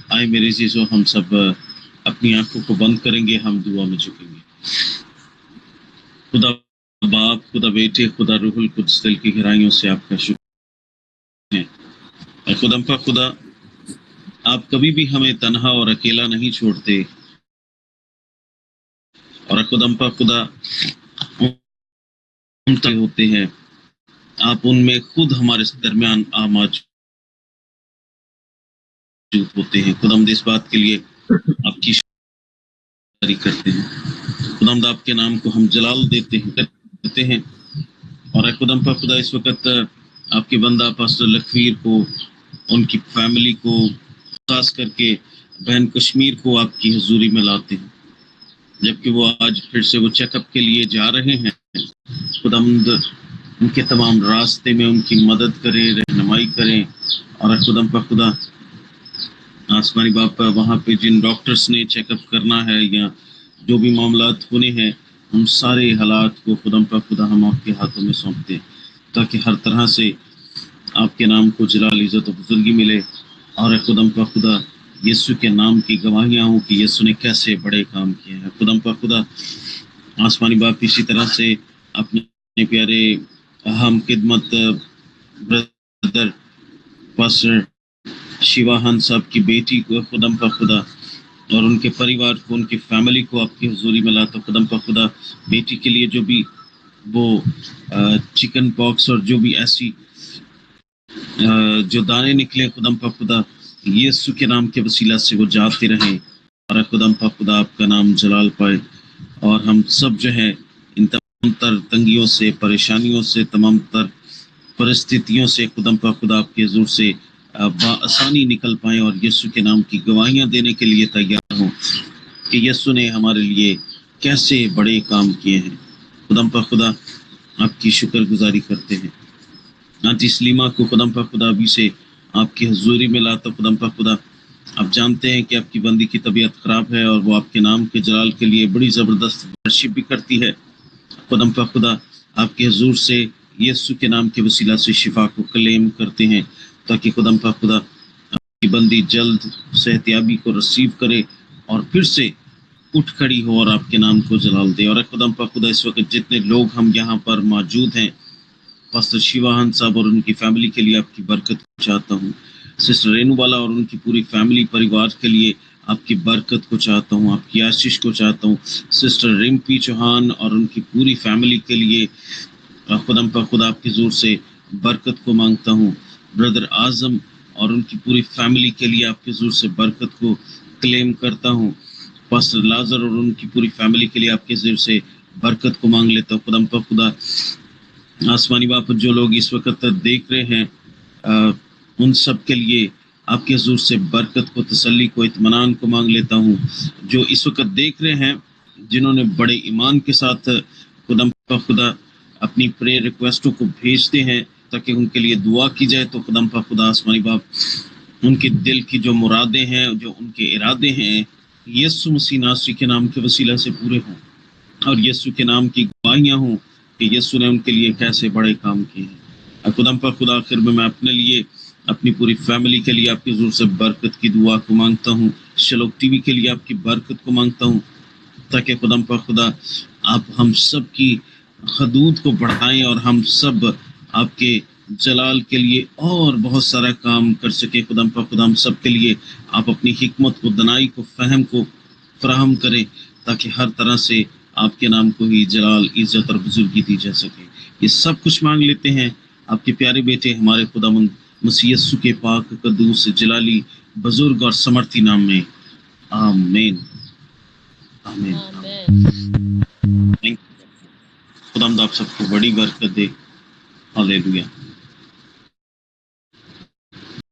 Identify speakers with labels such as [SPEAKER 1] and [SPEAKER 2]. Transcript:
[SPEAKER 1] آئے میرے عزیزو، ہم سب اپنی آنکھوں کو بند کریں گے، ہم دعا میں جھکیں گے۔ خدا باپ، خدا بیٹے، خدا روح القدس، دل کی گہرائیوں سے آپ کا شکر ہے۔ اور خدا آپ کبھی بھی ہمیں تنہا اور اکیلا نہیں چھوڑتے، اور خدا ان تک ہوتے ہیں، آپ ان میں خود ہمارے درمیان موجود ہوتے ہیں۔ خداوند اس بات کے لیے آپ کی شکر کرتے ہیں۔ خداوند آپ کے نام کو ہم جلال دیتے ہیں، اور خدا اس وقت آپ کے بندہ پاسٹر لکھویر کو، ان کی فیملی کو، خاص کر کے بہن کشمیر کو آپ کی حضوری میں لاتے ہیں، جبکہ وہ آج پھر سے وہ چیک اپ کے لیے جا رہے ہیں۔ خداوند ان کے تمام راستے میں ان کی مدد کریں، رہنمائی کریں، اور خدا آسمانی باپ وہاں پہ جن ڈاکٹرز نے چیک اپ کرنا ہے یا جو بھی معاملات ہونے ہیں، ہم سارے حالات کو خدا ہم آپ کے ہاتھوں میں سونپتے ہیں، تاکہ ہر طرح سے آپ کے نام کو جلال، عزت و بزرگی ملے، اور خدا یسوع کے نام کی گواہیاں ہوں کہ یسوع نے کیسے بڑے کام کیے ہیں۔ خدا آسمانی باپ اسی طرح سے اپنے پیارے اہم خدمت برادر پاسٹر شیواہن صاحب کی بیٹی کو خدا اور ان کے پریوار کو، ان کی فیملی کو آپ کی حضوری میں لاتا۔ خدا بیٹی کے لیے جو بھی وہ چکن پاکس اور جو بھی ایسی جو دانے نکلے، خدا یسوع کے نام کے وسیلہ سے وہ جاتے رہیں، اور خدا آپ کا نام جلال پائے، اور ہم سب جو ہے ان تمام تر تنگیوں سے، پریشانیوں سے، تمام تر پرستتیوں سے خدا آپ کے حضور سے بآسانی نکل پائیں، اور یسوع کے نام کی گواہیاں دینے کے لیے تیار ہوں کہ یسوع نے ہمارے لیے کیسے بڑے کام کیے ہیں۔ خدا آپ کی شکر گزاری کرتے ہیں۔ آنٹی سلیمہ کو خدا ابھی سے آپ کی حضوری میں لاتا۔ خدا آپ جانتے ہیں کہ آپ کی بندی کی طبیعت خراب ہے، اور وہ آپ کے نام کے جلال کے لیے بڑی زبردست ورشپ بھی کرتی ہے۔ خدا آپ کے حضور سے یسوع کے نام کے وسیلہ سے شفا کو کلیم کرتے ہیں، تاکہ خدا آپ کی بندی جلد صحتیابی کو رسیو کرے اور پھر سے اٹھ کھڑی ہو اور آپ کے نام کو جلال دے۔ اور خدا اس وقت جتنے لوگ ہم یہاں پر موجود ہیں، پاسٹر شیواہن صاحب اور ان کی فیملی کے لیے آپ کی برکت کو چاہتا ہوں، سسٹر رینو والا اور ان کی پوری فیملی پریوار کے لیے آپ کی برکت کو چاہتا ہوں، آپ کی آشیش کو چاہتا ہوں، سسٹر رمپی چوہان اور ان کی پوری فیملی کے لیے خدا آپ کے زور سے برکت کو مانگتا ہوں، بردر اعظم اور ان کی پوری فیملی کے لیے آپ کے زور سے برکت کو کلیم کرتا ہوں، پاسٹر لازر اور ان کی پوری فیملی کے لیے آپ کے زور سے برکت کو مانگ لیتا ہوں۔ خدا آسمانی باپ جو لوگ اس وقت دیکھ رہے ہیں، ان سب کے لیے آپ کے حضور سے برکت کو، تسلی کو، اطمینان کو مانگ لیتا ہوں۔ جو اس وقت دیکھ رہے ہیں، جنہوں نے بڑے ایمان کے ساتھ خدا اپنی پریئر ریکویسٹوں کو بھیجتے ہیں تاکہ ان کے لیے دعا کی جائے، تو خدا آسمانی باپ ان کے دل کی جو مرادیں ہیں، جو ان کے ارادے ہیں، یسوع مسیح ناصری کے نام کے وسیلہ سے پورے ہوں، اور یسوع کے نام کی گواہیاں ہوں کہ یسوع نے ان کے لیے کیسے بڑے کام کیے ہیں۔ خدا آخر میں اپنے لیے، اپنی پوری فیملی کے لیے آپ کے حضور سے برکت کی دعا کو مانگتا ہوں، شلوک ٹی وی کے لیے آپ کی برکت کو مانگتا ہوں، تاکہ خدا آپ ہم سب کی حدود کو بڑھائیں، اور ہم سب آپ کے جلال کے لیے اور بہت سارا کام کر سکے۔ خدا ہم سب کے لیے آپ اپنی حکمت کو، دنائی کو، فہم کو فراہم کریں، تاکہ ہر طرح سے آپ کے نام کو ہی جلال، عزت اور بزرگی دی جا سکے۔ یہ سب کچھ مانگ لیتے ہیں آپ کے پیارے بیٹے ہمارے خداوند مسیح یسوع کے پاک قدوس جلالی بزرگ اور سمرتھی نام میں، آمین آمین۔ خداوند آپ سب کو بڑی برکت دے۔ ہاللیلویہ۔